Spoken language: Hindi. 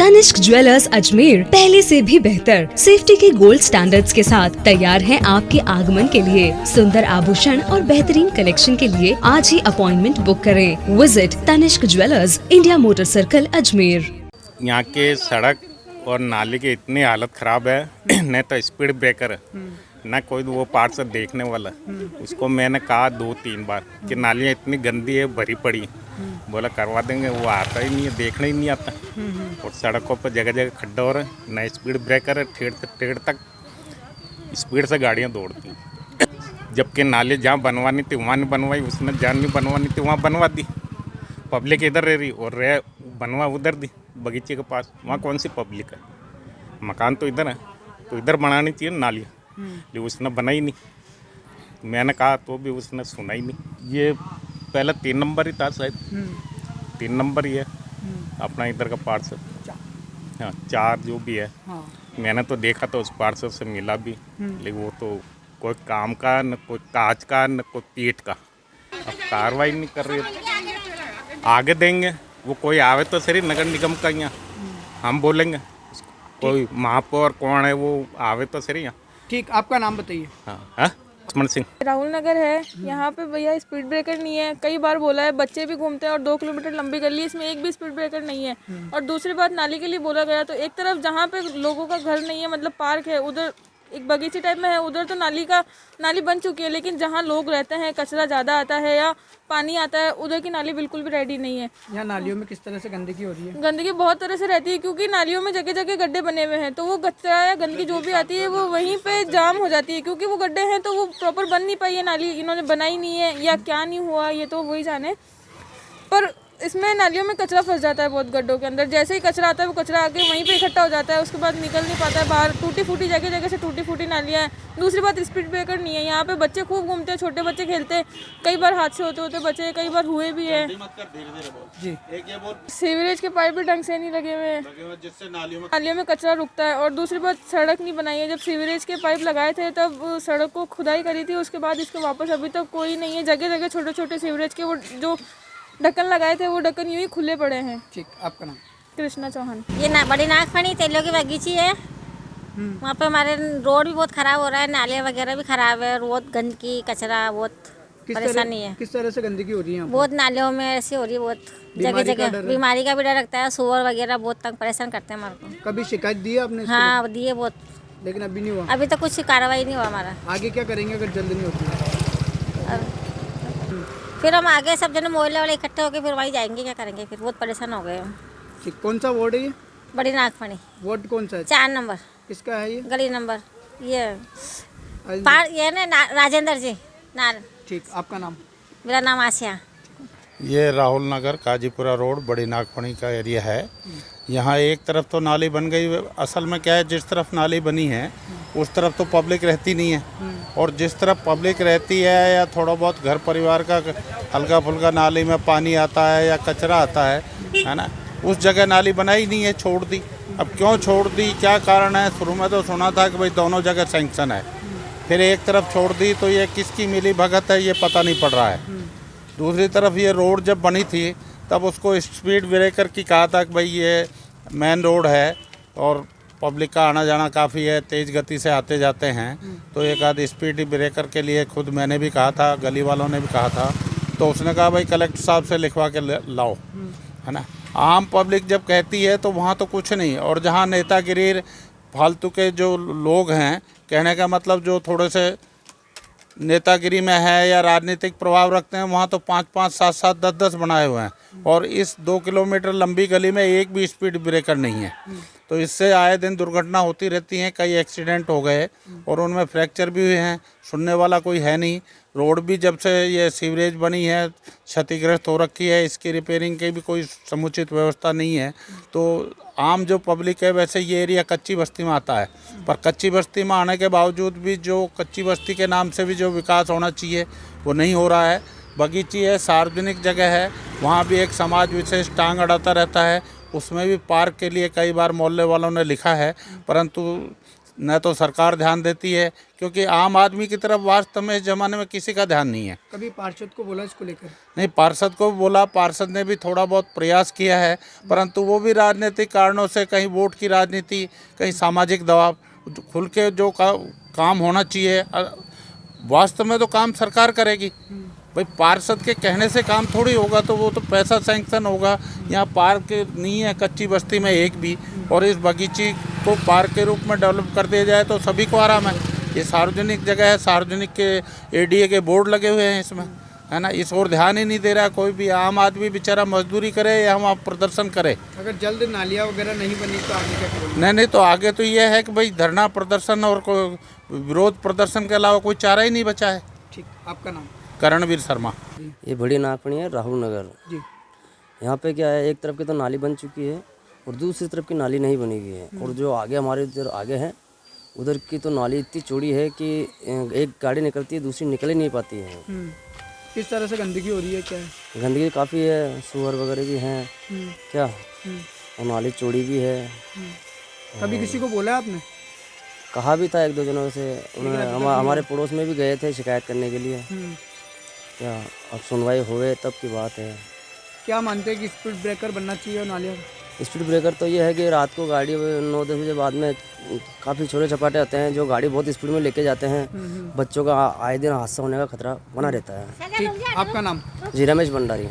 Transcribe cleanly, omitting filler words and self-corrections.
तनिष्क ज्वेलर्स अजमेर पहले से भी बेहतर सेफ्टी के गोल्ड स्टैंडर्ड्स के साथ तैयार हैं आपके आगमन के लिए। सुंदर आभूषण और बेहतरीन कलेक्शन के लिए आज ही अपॉइंटमेंट बुक करें। Visit Tanishq jewellers, India motor circle, Ajmer. यहाँ के सड़क और नाली की इतनी हालत ख़राब है न तो स्पीड ब्रेकर है न कोई वो पार्ट से देखने वाला। उसको मैंने कहा 2-3 बार कि नालियाँ इतनी गंदी है, भरी पड़ी है। बोला करवा देंगे, वो आता ही नहीं है, देखना ही नहीं आता। और सड़कों पर जगह जगह खड्डा हो रहा है, न स्पीड ब्रेकर है, ठेठ तक स्पीड से गाड़ियाँ दौड़ती हैं। जबकि नाली जहाँ बनवानी थी वहाँ नहीं बनवाई उसने, जहाँ नहीं बनवानी थी वहाँ बनवा दी। पब्लिक इधर रह रही और बनवा उधर दी बगीचे के पास। वहाँ कौन सी पब्लिक है? मकान तो इधर है, तो इधर बनानी चाहिए नालियाँ, जो उसने बनाई नहीं। मैंने कहा तो भी उसने सुना ही नहीं। ये पहले 3 नंबर ही था शायद, 3 नंबर ही है अपना इधर का पार्सल। हाँ 4 जो भी है। हाँ। मैंने तो देखा तो उस पार्सल से मिला भी, लेकिन वो तो कोई काम का न कोई कांच का न कोई पीठ का। अब कार्रवाई नहीं कर रही। आगे देंगे वो, कोई आवे तो सही नगर निगम का, यहाँ हम बोलेंगे कोई महापौर कौन है वो आवे तो सही यहाँ। ठीक, आपका नाम बताइए। हाँ लक्ष्मण सिंह। राहुल नगर है। यहाँ पे भैया स्पीड ब्रेकर नहीं है, कई बार बोला है, बच्चे भी घूमते हैं और 2 किलोमीटर लंबी गली, इसमें एक भी स्पीड ब्रेकर नहीं है। और दूसरी बात नाली के लिए बोला गया, तो एक तरफ जहाँ पे लोगों का घर नहीं है, मतलब पार्क है, उधर एक बगीचे टाइप में है, उधर तो नाली बन चुकी है। लेकिन जहाँ लोग रहते हैं, कचरा ज़्यादा आता है या पानी आता है, उधर की नाली बिल्कुल भी रेडी नहीं है। यहाँ नालियों में किस तरह से गंदगी हो रही है? गंदगी बहुत तरह से रहती है, क्योंकि नालियों में जगह जगह गड्ढे बने हुए हैं, तो वो कचरा या गंदगी जो भी आती है वो वहीं पे जाम हो जाती है। क्योंकि वो गड्ढे हैं तो वो प्रॉपर बन नहीं पाई है नाली, इन्होंने बनाई नहीं है या क्या नहीं हुआ, ये तो वही जाने। पर इसमें नालियों में कचरा फंस जाता है बहुत गड्ढों के अंदर। जैसे ही कचरा आता है वो कचरा आके वहीं पे इकट्ठा हो जाता है, उसके बाद निकल नहीं पाता है बाहर। टूटी फूटी जगह जगह से टूटी फूटी नालियाँ हैं। दूसरी बात स्पीड ब्रेकर नहीं है। यहाँ पे बच्चे खूब घूमते हैं, छोटे बच्चे खेलते हैं, कई बार हादसे होते बच्चे कई बार हुए भी हैं। सीवरेज के पाइप भी ढंग से नहीं लगे हुए हैं, जिससे नालियों में कचरा रुकता है। और दूसरी बात सड़क नहीं बनाई है। जब सीवरेज के पाइप लगाए थे तब सड़क को खुदाई करी थी, उसके बाद इसके वापस अभी तक कोई नहीं है। जगह जगह छोटे छोटे सीवरेज के वो जो ढक्कन लगाए थे वो ढक्कन यूं ही खुले पड़े हैं। ठीक, आपका नाम? कृष्णा चौहान। ये बड़ी नागफनी तेलों की बगीची है। वहाँ पे हमारे रोड भी बहुत खराब हो रहा है, नालियाँ वगैरह भी खराब है, बहुत गंदगी कचरा, बहुत परेशानी है। किस तरह से गंदगी हो रही है? बहुत नालियों में ऐसी हो रही है, बहुत जगह जगह बीमारी का भी डर लगता है। सुअर वगैरह बहुत तंग परेशान करते हैं हमारे को। कभी शिकायत दी है आपने? हाँ दी है बहुत, लेकिन अभी नहीं हुआ। अभी तक कुछ कार्रवाई नहीं हुआ हमारा। आगे क्या करेंगे अगर जल्द नहीं होती है? फिर हम आगे सब जने मोहल्ले वाले इकट्ठे होकर फिर वहीं जाएंगे, क्या करेंगे फिर, बहुत परेशान हो गए हम। ठीक, कौन सा वार्ड है ये? बड़ी नागफनी। वार्ड कौन सा है? 4 नंबर। किसका है ये? गली नंबर ये ना राजेंद्र जी नार। ठीक, आपका नाम? मेरा नाम आसिया। ये राहुल नगर काजीपुरा रोड बड़ी नागफनी का एरिया है। यहाँ एक तरफ तो नाली बन गई, असल में क्या है, जिस तरफ नाली बनी है उस तरफ तो पब्लिक रहती नहीं है, और जिस तरफ पब्लिक रहती है या थोड़ा बहुत घर परिवार का हल्का फुल्का नाली में पानी आता है या कचरा आता है ना, उस जगह नाली बनाई नहीं है, छोड़ दी। अब क्यों छोड़ दी, क्या कारण है? शुरू में तो सुना था कि भाई दोनों जगह सैंक्शन है, फिर एक तरफ छोड़ दी, तो ये किसकी मिली भगत है ये पता नहीं पड़ रहा है। दूसरी तरफ ये रोड जब बनी थी तब उसको स्पीड ब्रेकर की कहा था कि भाई ये मेन रोड है और पब्लिक का आना जाना काफ़ी है, तेज़ गति से आते जाते हैं, तो एक आध स्पीड ब्रेकर के लिए खुद मैंने भी कहा था, गली वालों ने भी कहा था, तो उसने कहा भाई कलेक्टर साहब से लिखवा के लाओ, है ना। आम पब्लिक जब कहती है तो वहाँ तो कुछ नहीं, और जहाँ नेतागिरी फालतू के जो लोग हैं, कहने का मतलब जो थोड़े से नेतागिरी में है या राजनीतिक प्रभाव रखते हैं, वहाँ तो 5-5, 7-7, 10-10 बनाए हुए हैं, और इस 2 किलोमीटर लंबी गली में एक भी स्पीड ब्रेकर नहीं है। तो इससे आए दिन दुर्घटना होती रहती हैं, कई एक्सीडेंट हो गए और उनमें फ्रैक्चर भी हुए हैं, सुनने वाला कोई है नहीं। रोड भी जब से ये सीवरेज बनी है क्षतिग्रस्त हो रखी है, इसकी रिपेयरिंग की भी कोई समुचित व्यवस्था नहीं है। तो आम जो पब्लिक है, वैसे ये एरिया कच्ची बस्ती में आता है, पर कच्ची बस्ती में आने के बावजूद भी जो कच्ची बस्ती के नाम से भी जो विकास होना चाहिए वो नहीं हो रहा है। बगीची है, सार्वजनिक जगह है, वहाँ भी एक समाज विशेष टांग अड़ाता रहता है, उसमें भी पार्क के लिए कई बार मोहल्ले वालों ने लिखा है, परंतु न तो सरकार ध्यान देती है, क्योंकि आम आदमी की तरफ वास्तव में इस ज़माने में किसी का ध्यान नहीं है। कभी पार्षद को बोला इसको लेकर? नहीं, पार्षद को बोला, पार्षद ने भी थोड़ा बहुत प्रयास किया है, परंतु वो भी राजनीतिक कारणों से, कहीं वोट की राजनीति, कहीं सामाजिक दबाव, खुल के जो काम होना चाहिए वास्तव में तो काम सरकार करेगी। भाई पार्षद के कहने से काम थोड़ी होगा, तो वो तो पैसा सैंक्शन होगा। यहाँ पार्क नहीं है कच्ची बस्ती में एक भी, और इस बगीचे को पार्क के रूप में डेवलप कर दिया जाए तो सभी को आराम है। ये सार्वजनिक जगह है, सार्वजनिक के एडीए के बोर्ड लगे हुए हैं इसमें, है ना। इस ओर ध्यान ही नहीं दे रहा है कोई भी। आम आदमी बेचारा मजदूरी करे या वहाँ प्रदर्शन करे। अगर जल्द नालियाँ वगैरह नहीं बनी तो आगे क्या करोगे? नहीं तो आगे तो ये है कि भाई धरना प्रदर्शन और कोई विरोध प्रदर्शन के अलावा कोई चारा ही नहीं बचा है। ठीक, आपका नाम? करणवीर शर्मा। ये बड़ी नागफनी है, राहुल नगर जी। यहाँ पे क्या है, एक तरफ की तो नाली बन चुकी है और दूसरी तरफ की नाली नहीं बनी हुई है। और जो आगे हमारे इधर आगे है, उधर की तो नाली इतनी चौड़ी है कि एक गाड़ी निकलती है, दूसरी निकल ही नहीं पाती है। किस तरह से गंदगी हो रही है, क्या है? गंदगी काफ़ी है, सूअर वगैरह भी हैं क्या, और नाली चौड़ी भी है। कभी किसी को बोला आपने? कहा भी था एक दो जनों से, उन्होंने हमारे पड़ोस में भी गए थे शिकायत करने के लिए। क्या अब सुनवाई हुए तब की बात है। क्या मानते हैं कि स्पीड ब्रेकर बनना चाहिए और नालियाँ? स्पीड ब्रेकर तो ये है कि रात को गाड़ी 9-10 बजे बाद में काफ़ी छोटे चपाटे आते हैं जो गाड़ी बहुत स्पीड में लेके जाते हैं। बच्चों का आए दिन हादसा होने का खतरा बना रहता है। ठीक, आपका नाम? जी, रमेश भंडारी।